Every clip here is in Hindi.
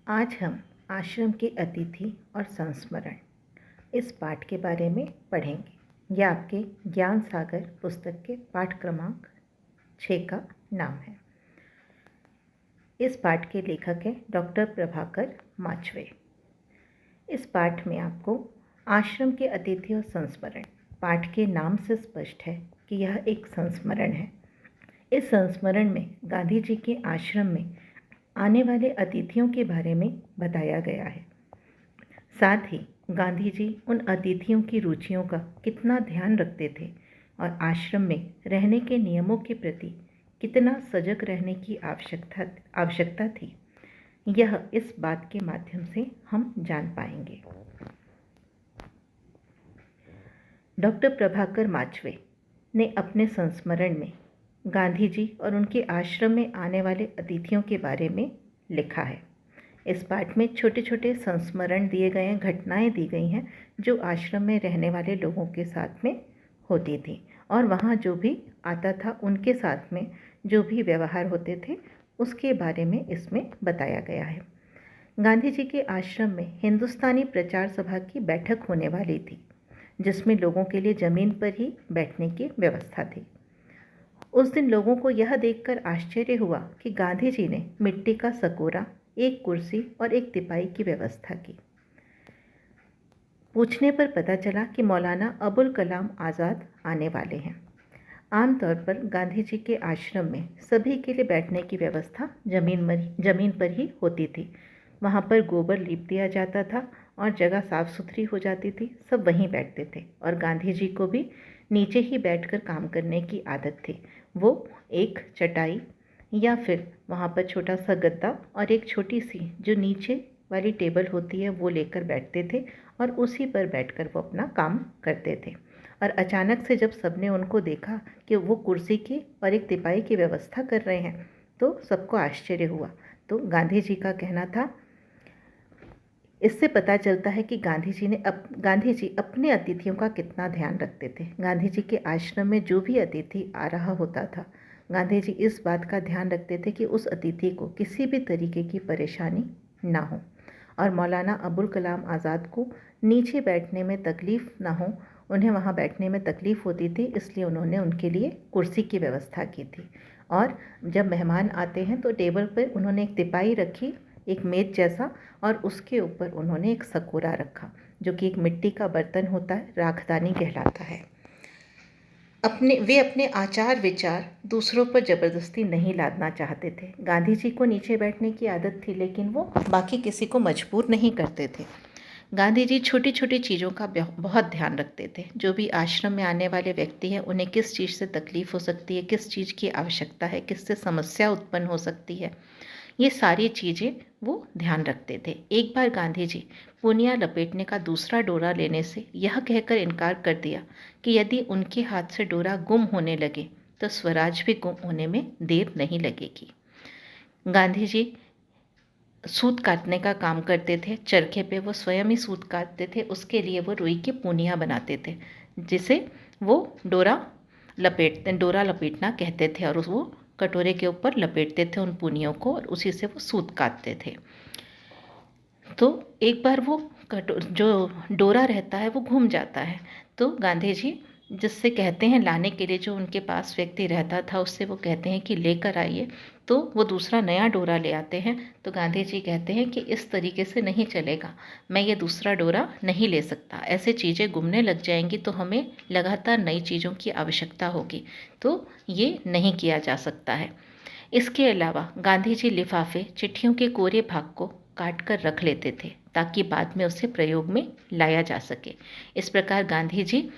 आज हम आश्रम के अतिथि और संस्मरण इस पाठ के बारे में पढ़ेंगे। यह आपके ज्ञान सागर पुस्तक के पाठ क्रमांक 6 का नाम है। इस पाठ के लेखक हैं डॉक्टर प्रभाकर माचवे। इस पाठ में आपको आश्रम के अतिथि और संस्मरण पाठ के नाम से स्पष्ट है कि यह एक संस्मरण है। इस संस्मरण में गांधी जी के आश्रम में आने वाले अतिथियों के बारे में बताया गया है। साथ ही गांधी जी उन अतिथियों की रुचियों का कितना ध्यान रखते थे और आश्रम में रहने के नियमों के प्रति कितना सजग रहने की आवश्यकता थी, यह इस बात के माध्यम से हम जान पाएंगे। डॉक्टर प्रभाकर माचवे ने अपने संस्मरण में गांधी जी और उनके आश्रम में आने वाले अतिथियों के बारे में लिखा है। इस पाठ में छोटे छोटे संस्मरण दिए गए हैं, घटनाएं दी गई हैं जो आश्रम में रहने वाले लोगों के साथ में होती थी और वहाँ जो भी आता था उनके साथ में जो भी व्यवहार होते थे उसके बारे में इसमें बताया गया है। गांधी जी के आश्रम में हिंदुस्तानी प्रचार सभा की बैठक होने वाली थी, जिसमें लोगों के लिए ज़मीन पर ही बैठने की व्यवस्था थी। उस दिन लोगों को यह देखकर आश्चर्य हुआ कि गांधी जी ने मिट्टी का सकोरा, एक कुर्सी और एक तिपाई की व्यवस्था की। पूछने पर पता चला कि मौलाना अबुल कलाम आज़ाद आने वाले हैं। आमतौर पर गांधी जी के आश्रम में सभी के लिए बैठने की व्यवस्था जमीन पर ही होती थी। वहाँ पर गोबर लीप दिया जाता था और जगह साफ सुथरी हो जाती थी। सब वहीं बैठते थे और गांधी जी को भी नीचे ही बैठकर काम करने की आदत थी। वो एक चटाई या फिर वहाँ पर छोटा सा गद्दा और एक छोटी सी जो नीचे वाली टेबल होती है वो लेकर बैठते थे और उसी पर बैठकर वो अपना काम करते थे। और अचानक से जब सबने उनको देखा कि वो कुर्सी की और एक तिपाई की व्यवस्था कर रहे हैं तो सबको आश्चर्य हुआ। तो गांधी जी का कहना था, इससे पता चलता है कि गांधी जी अपने अतिथियों का कितना ध्यान रखते थे। गांधी जी के आश्रम में जो भी अतिथि आ रहा होता था, गांधी जी इस बात का ध्यान रखते थे कि उस अतिथि को किसी भी तरीके की परेशानी ना हो और मौलाना अबुल कलाम आज़ाद को नीचे बैठने में तकलीफ़ ना हो। उन्हें वहाँ बैठने में तकलीफ़ होती थी, इसलिए उन्होंने उनके लिए कुर्सी की व्यवस्था की थी। और जब मेहमान आते हैं तो टेबल पर उन्होंने एक तिपाई रखी, एक मेज जैसा, और उसके ऊपर उन्होंने एक सकोरा रखा जो कि एक मिट्टी का बर्तन होता है, राखदानी कहलाता है। वे अपने आचार विचार दूसरों पर ज़बरदस्ती नहीं लादना चाहते थे। गांधी जी को नीचे बैठने की आदत थी, लेकिन वो बाकी किसी को मजबूर नहीं करते थे। गांधी जी छोटी छोटी चीज़ों का बहुत ध्यान रखते थे। जो भी आश्रम में आने वाले व्यक्ति हैं उन्हें किस चीज़ से तकलीफ़ हो सकती है, किस चीज़ की आवश्यकता है, किससे समस्या उत्पन्न हो सकती है, ये सारी चीज़ें वो ध्यान रखते थे। एक बार गांधी जी पूनिया लपेटने का दूसरा डोरा लेने से यह कहकर इनकार कर दिया कि यदि उनके हाथ से डोरा गुम होने लगे तो स्वराज भी गुम होने में देर नहीं लगेगी। गांधी जी सूत काटने का काम करते थे। चरखे पे वो स्वयं ही सूत काटते थे। उसके लिए वो रुई की पूनियाँ बनाते थे जिसे वो डोरा लपेटना कहते थे और वो कटोरे के ऊपर लपेटते थे उन पूनियों को और उसी से वो सूत काटते थे। तो एक बार वो जो डोरा रहता है वो घूम जाता है, तो गांधी जी जिससे कहते हैं लाने के लिए, जो उनके पास व्यक्ति रहता था उससे वो कहते हैं कि लेकर आइए, तो वो दूसरा नया डोरा ले आते हैं। तो गांधी जी कहते हैं कि इस तरीके से नहीं चलेगा, मैं ये दूसरा डोरा नहीं ले सकता, ऐसे चीज़ें गुमने लग जाएंगी तो हमें लगातार नई चीज़ों की आवश्यकता होगी, तो ये नहीं किया जा सकता है। इसके अलावा गांधी जी लिफाफे, चिट्ठियों के कोरे भाग को काट कर रख लेते थे ताकि बाद में उसे प्रयोग में लाया जा सके। इस प्रकार गांधी जी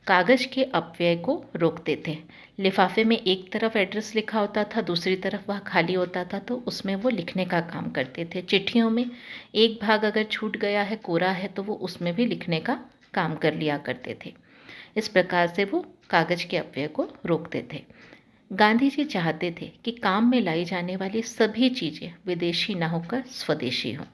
कागज़ के अपव्यय को रोकते थे। लिफाफे में एक तरफ एड्रेस लिखा होता था, दूसरी तरफ वह खाली होता था, तो उसमें वो लिखने का काम करते थे। चिट्ठियों में एक भाग अगर छूट गया है, कोरा है, तो वो उसमें भी लिखने का काम कर लिया करते थे। इस प्रकार से वो कागज़ के अपव्यय को रोकते थे। गांधी जी चाहते थे कि काम में लाई जाने वाली सभी चीज़ें विदेशी न होकर स्वदेशी हों।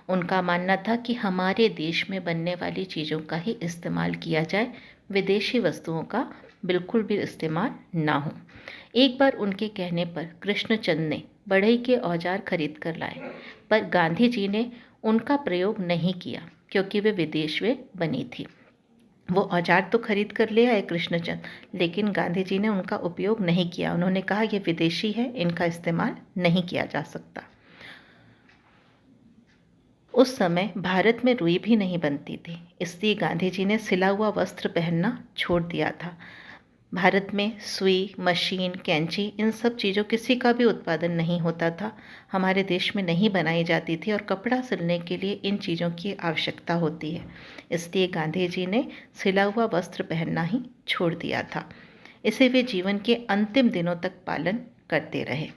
उनका मानना था कि हमारे देश में बनने वाली चीज़ों का ही इस्तेमाल किया जाए, विदेशी वस्तुओं का बिल्कुल भी इस्तेमाल ना हो। एक बार उनके कहने पर कृष्णचंद ने बढ़ई के औजार खरीद कर लाए, पर गांधी जी ने उनका प्रयोग नहीं किया क्योंकि वे विदेश में बनी थी। वो औजार तो खरीद कर ले आए कृष्णचंद, लेकिन गांधी जी ने उनका उपयोग नहीं किया। उन्होंने कहा ये विदेशी है, इनका इस्तेमाल नहीं किया जा सकता। उस समय भारत में रुई भी नहीं बनती थी, इसलिए गांधी जी ने सिला हुआ वस्त्र पहनना छोड़ दिया था। भारत में सुई, मशीन, कैंची, इन सब चीज़ों किसी का भी उत्पादन नहीं होता था, हमारे देश में नहीं बनाई जाती थी, और कपड़ा सिलने के लिए इन चीज़ों की आवश्यकता होती है। इसलिए गांधी जी ने सिला हुआ वस्त्र पहनना ही छोड़ दिया था। इसे वे जीवन के अंतिम दिनों तक पालन करते रहे।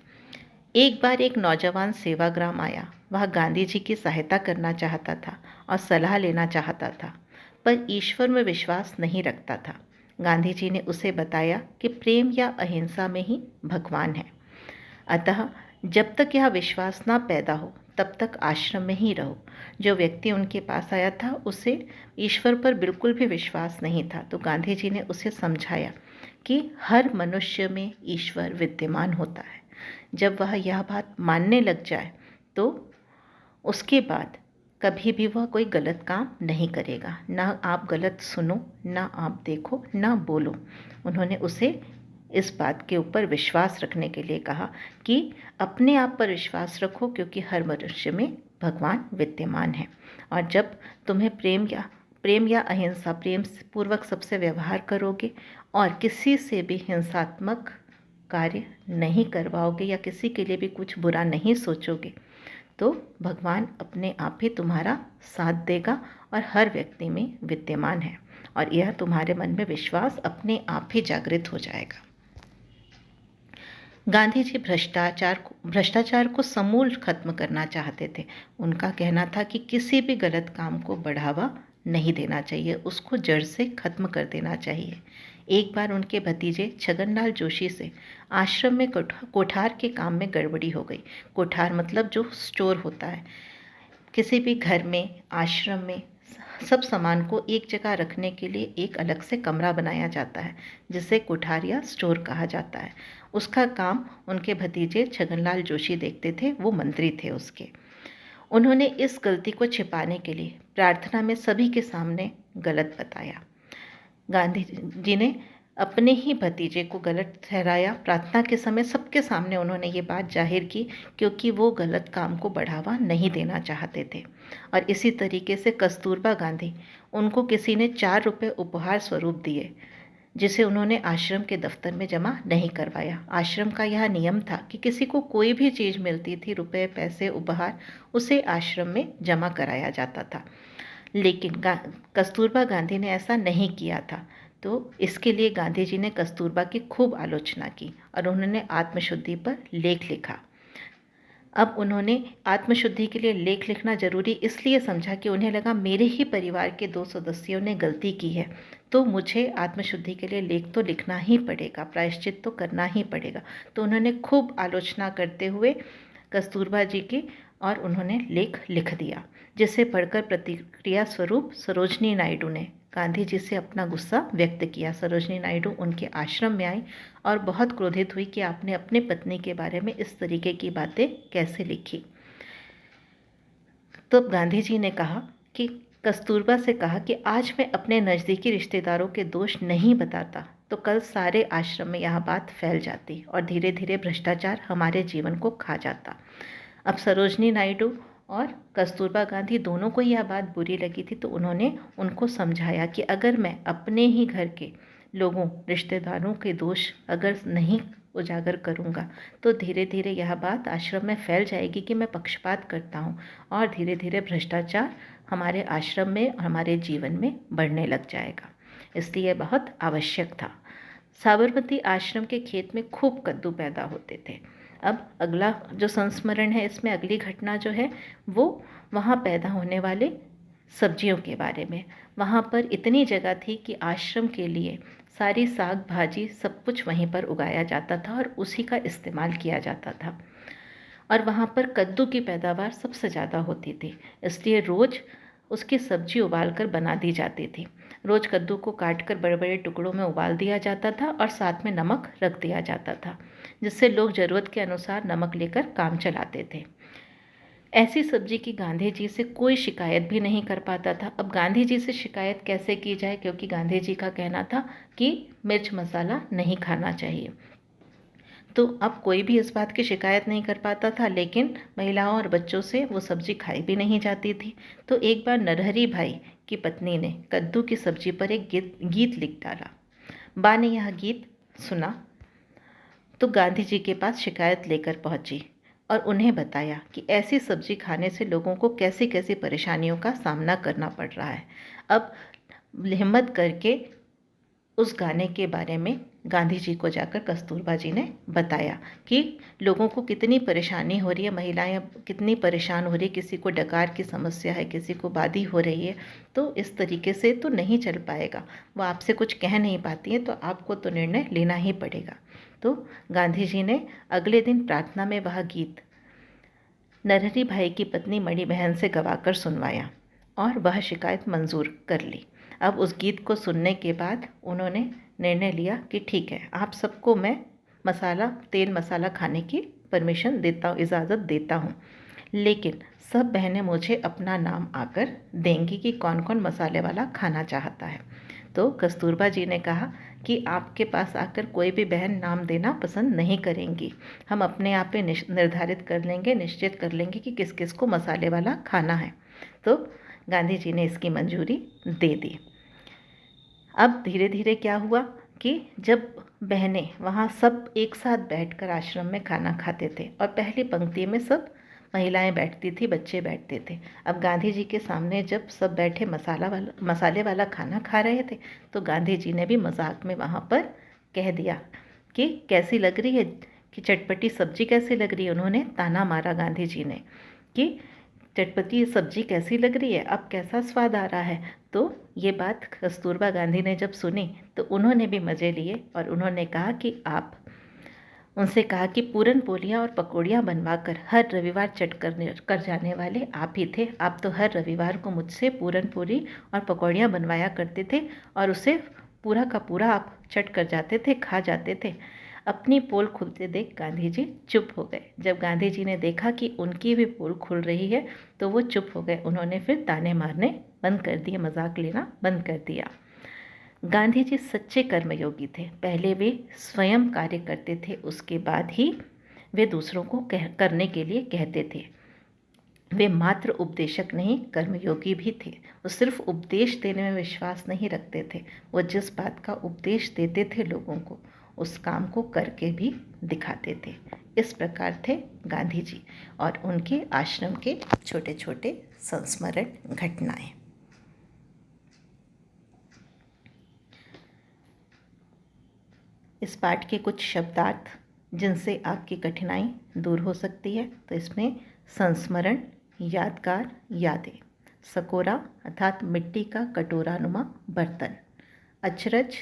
एक बार एक नौजवान सेवाग्राम आया। वह गांधी जी की सहायता करना चाहता था और सलाह लेना चाहता था, पर ईश्वर में विश्वास नहीं रखता था। गांधी जी ने उसे बताया कि प्रेम या अहिंसा में ही भगवान है, अतः जब तक यह विश्वास ना पैदा हो तब तक आश्रम में ही रहो। जो व्यक्ति उनके पास आया था उसे ईश्वर पर बिल्कुल भी विश्वास नहीं था, तो गांधी जी ने उसे समझाया कि हर मनुष्य में ईश्वर विद्यमान होता है। जब वह यह बात मानने लग जाए तो उसके बाद कभी भी वह कोई गलत काम नहीं करेगा। ना आप गलत सुनो, ना आप देखो, ना बोलो। उन्होंने उसे इस बात के ऊपर विश्वास रखने के लिए कहा कि अपने आप पर विश्वास रखो, क्योंकि हर मनुष्य में भगवान विद्यमान है। और जब तुम्हें प्रेम या अहिंसा, प्रेम पूर्वक सबसे व्यवहार करोगे और किसी से भी हिंसात्मक कार्य नहीं करवाओगे या किसी के लिए भी कुछ बुरा नहीं सोचोगे, तो भगवान अपने आप ही तुम्हारा साथ देगा और हर व्यक्ति में विद्यमान है, और यह तुम्हारे मन में विश्वास अपने आप ही जागृत हो जाएगा। गांधी जी भ्रष्टाचार को समूल खत्म करना चाहते थे। उनका कहना था कि किसी भी गलत काम को बढ़ावा नहीं देना चाहिए, उसको जड़ से खत्म कर देना चाहिए। एक बार उनके भतीजे छगनलाल जोशी से आश्रम में कोठार के काम में गड़बड़ी हो गई। कोठार मतलब जो स्टोर होता है। किसी भी घर में, आश्रम में सब सामान को एक जगह रखने के लिए एक अलग से कमरा बनाया जाता है, जिसे कोठार या स्टोर कहा जाता है। उसका काम उनके भतीजे छगनलाल जोशी देखते थे, वो मंत्री थे उसके। उन्होंने इस गलती को छिपाने के लिए प्रार्थना में सभी के सामने गलत बताया। गांधी जी ने अपने ही भतीजे को गलत ठहराया। प्रार्थना के समय सबके सामने उन्होंने ये बात जाहिर की, क्योंकि वो गलत काम को बढ़ावा नहीं देना चाहते थे। और इसी तरीके से कस्तूरबा गांधी, उनको किसी ने 4 रुपये उपहार स्वरूप दिए, जिसे उन्होंने आश्रम के दफ्तर में जमा नहीं करवाया। आश्रम का यह नियम था कि किसी को कोई भी चीज़ मिलती थी, रुपए, पैसे, उपहार, उसे आश्रम में जमा कराया जाता था। लेकिन कस्तूरबा गांधी ने ऐसा नहीं किया था, तो इसके लिए गांधी जी ने कस्तूरबा की खूब आलोचना की और उन्होंने आत्मशुद्धि पर लेख लिखा। अब उन्होंने आत्मशुद्धि के लिए लेख लिखना जरूरी इसलिए समझा कि उन्हें लगा मेरे ही परिवार के 2 सदस्यों ने गलती की है, तो मुझे आत्मशुद्धि के लिए लेख तो लिखना ही पड़ेगा, प्रायश्चित तो करना ही पड़ेगा। तो उन्होंने खूब आलोचना करते हुए कस्तूरबा जी की और उन्होंने लेख लिख दिया, जिसे पढ़कर प्रतिक्रिया स्वरूप सरोजनी नायडू ने गांधी जी से अपना गुस्सा व्यक्त किया। सरोजनी नायडू उनके आश्रम में आई और बहुत क्रोधित हुई कि आपने अपने पत्नी के बारे में इस तरीके की बातें कैसे लिखी। तब गांधी जी ने कहा कि कस्तूरबा से कहा कि आज मैं अपने नज़दीकी रिश्तेदारों के दोष नहीं बताता तो कल सारे आश्रम में यह बात फैल जाती और धीरे धीरे भ्रष्टाचार हमारे जीवन को खा जाता। अब सरोजनी नायडू और कस्तूरबा गांधी दोनों को यह बात बुरी लगी थी, तो उन्होंने उनको समझाया कि अगर मैं अपने ही घर के लोगों, रिश्तेदारों के दोष अगर नहीं उजागर करूँगा तो धीरे धीरे यह बात आश्रम में फैल जाएगी कि मैं पक्षपात करता हूँ, और धीरे धीरे भ्रष्टाचार हमारे आश्रम में और हमारे जीवन में बढ़ने लग जाएगा। इसलिए बहुत आवश्यक था। साबरमती आश्रम के खेत में खूब कद्दू पैदा होते थे। अब अगला जो संस्मरण है, इसमें अगली घटना जो है वो वहाँ पैदा होने वाले सब्जियों के बारे में। वहाँ पर इतनी जगह थी कि आश्रम के लिए सारी साग भाजी सब कुछ वहीं पर उगाया जाता था और उसी का इस्तेमाल किया जाता था। और वहाँ पर कद्दू की पैदावार सबसे ज़्यादा होती थी, इसलिए रोज़ उसकी सब्जी उबाल कर बना दी जाती थी। रोज़ कद्दू को काट कर बड़े बड़े टुकड़ों में उबाल दिया जाता था और साथ में नमक रख दिया जाता था। जिससे लोग ज़रूरत के अनुसार नमक लेकर काम चलाते थे। ऐसी सब्जी की गांधी जी से कोई शिकायत भी नहीं कर पाता था। अब गांधी जी से शिकायत कैसे की जाए, क्योंकि गांधी जी का कहना था कि मिर्च मसाला नहीं खाना चाहिए। तो अब कोई भी इस बात की शिकायत नहीं कर पाता था, लेकिन महिलाओं और बच्चों से वो सब्जी खाई भी नहीं जाती थी। तो एक बार नरहरी भाई की पत्नी ने कद्दू की सब्जी पर एक गीत लिख डाला। बा ने यह गीत सुना तो गांधी जी के पास शिकायत लेकर पहुंची और उन्हें बताया कि ऐसी सब्जी खाने से लोगों को कैसी कैसी परेशानियों का सामना करना पड़ रहा है। अब हिम्मत करके उस गाने के बारे में गांधी जी को जाकर कस्तूरबा जी ने बताया कि लोगों को कितनी परेशानी हो रही है, महिलाएं कितनी परेशान हो रही है, किसी को डकार की समस्या है, किसी को बादी हो रही है। तो इस तरीके से तो नहीं चल पाएगा, वो आपसे कुछ कह नहीं पाती हैं, तो आपको तो निर्णय लेना ही पड़ेगा। तो गांधी जी ने अगले दिन प्रार्थना में वह गीत नरहरी भाई की पत्नी मणि बहन से गवाकर सुनवाया और वह शिकायत मंजूर कर ली। अब उस गीत को सुनने के बाद उन्होंने निर्णय लिया कि ठीक है, आप सबको मैं तेल मसाला खाने की परमिशन देता हूँ, इजाज़त देता हूँ, लेकिन सब बहनें मुझे अपना नाम आकर देंगी कि कौन कौन मसाले वाला खाना चाहता है। तो कस्तूरबा जी ने कहा कि आपके पास आकर कोई भी बहन नाम देना पसंद नहीं करेंगी, हम अपने आप ही निर्धारित कर लेंगे, निश्चित कर लेंगे कि किस किस को मसाले वाला खाना है। तो गांधी जी ने इसकी मंजूरी दे दी। अब धीरे धीरे क्या हुआ कि जब बहनें वहाँ सब एक साथ बैठकर आश्रम में खाना खाते थे और पहली पंक्ति में सब महिलाएं बैठती थी, बच्चे बैठते थे। अब गांधी जी के सामने जब सब बैठे मसाले वाला खाना खा रहे थे, तो गांधी जी ने भी मजाक में वहाँ पर कह दिया कि कैसी लग रही है, कि चटपटी सब्जी कैसी लग रही है। उन्होंने ताना मारा गांधी जी ने कि चटपटी सब्जी कैसी लग रही है, अब कैसा स्वाद आ रहा है। तो ये बात कस्तूरबा गांधी ने जब सुनी तो उन्होंने भी मज़े लिए और उन्होंने कहा कि उनसे कहा कि पूरन पोलियाँ और पकौड़ियाँ बनवाकर हर रविवार चट कर जाने वाले आप ही थे। आप तो हर रविवार को मुझसे पूरन पोली और पकौड़ियाँ बनवाया करते थे और उसे पूरा का पूरा आप चट कर जाते थे, खा जाते थे। अपनी पोल खुलते देख गांधी जी चुप हो गए। जब गांधी जी ने देखा कि उनकी भी पोल खुल रही है तो वो चुप हो गए। उन्होंने फिर ताने मारने बंद कर दिए, मजाक लेना बंद कर दिया। गांधी जी सच्चे कर्मयोगी थे। पहले वे स्वयं कार्य करते थे, उसके बाद ही वे दूसरों को करने के लिए कहते थे। वे मात्र उपदेशक नहीं, कर्मयोगी भी थे। वो सिर्फ उपदेश देने में विश्वास नहीं रखते थे, वो जिस बात का उपदेश देते थे लोगों को, उस काम को करके भी दिखाते थे। इस प्रकार थे गांधी जी और उनके आश्रम के छोटे छोटे संस्मरण घटनाएं। इस पाठ के कुछ शब्दार्थ जिनसे आपकी कठिनाई दूर हो सकती है, तो इसमें संस्मरण, यादगार, यादें, सकोरा अर्थात मिट्टी का कटोरानुमा बर्तन, अचरज,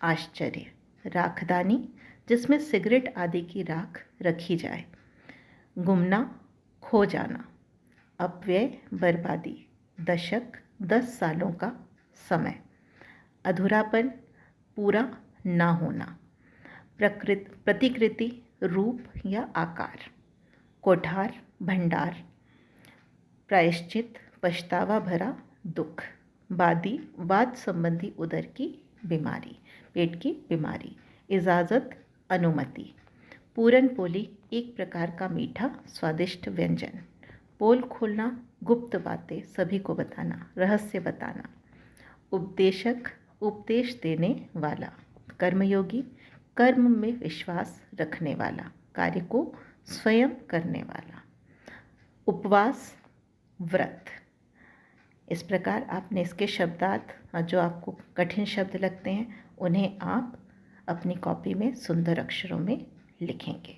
आश्चर्य, राखदानी जिसमें सिगरेट आदि की राख रखी जाए, गुमना, खो जाना, अपव्यय, बर्बादी, दशक, 10 सालों का समय, अधूरापन, पूरा ना होना, प्रतिकृति, रूप या आकार, कोठार, भंडार, प्रायश्चित, पछतावा भरा दुख, वादी, वाद संबंधी उदर की बीमारी, पेट की बीमारी, इजाज़त, अनुमति, पूरन पोली एक प्रकार का मीठा स्वादिष्ट व्यंजन, पोल खोलना, गुप्त बातें सभी को बताना, रहस्य बताना, उपदेशक, उपदेश देने वाला, कर्मयोगी, कर्म में विश्वास रखने वाला, कार्य को स्वयं करने वाला, उपवास, व्रत। इस प्रकार आपने इसके शब्दार्थ जो आपको कठिन शब्द लगते हैं उन्हें आप अपनी कॉपी में सुंदर अक्षरों में लिखेंगे।